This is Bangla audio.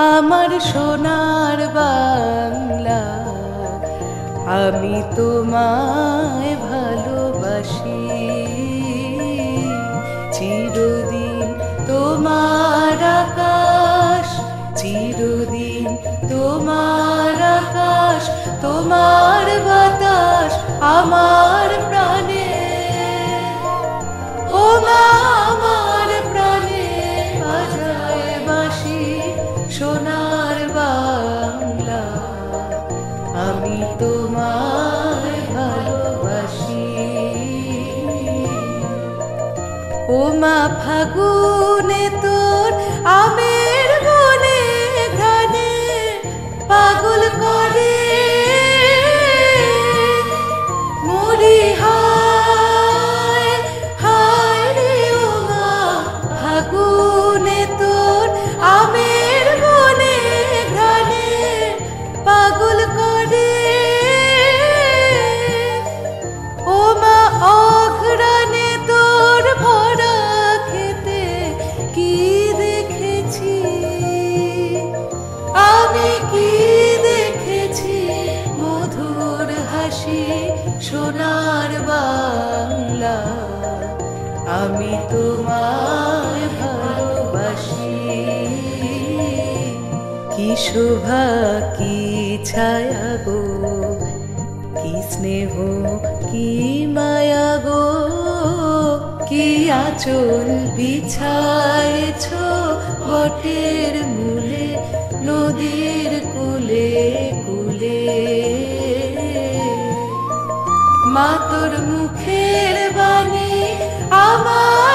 আমার সোনার বাংলা, আমি তোমায় ভালোবাসি। চিরদিন তোমার আকাশ, চিরদিন তোমার আকাশ, তোমার বাতাস আমার প্রাণে। ও মা আমার প্রাণে বাজায় বাঁশি সোনার বাংলা, আমি তোমায় ভালোবাসি। ও মা ফাগুনে তোর আমের বনে ঘ্রাণে পাগল করে মরি, হায় হায় রে। ও মা ফাগুনে তোর আমের বনে ঘ্রাণে পাগল করে। ও মা অঘ্রাণে তোর ভরা খেতে কি দেখেছি আমি, কি দেখেছি মধুর হাসি সোনার বাংলা, আমি তোমায় ভালোবাসি। কি শোভা কি ছায়া গো, কি স্নেহ কি মায়া গো, কি আঁচল বিছায়েছ বটের মূলে নদীর কূলে কূলে। মা তোর মুখের বাণী আমার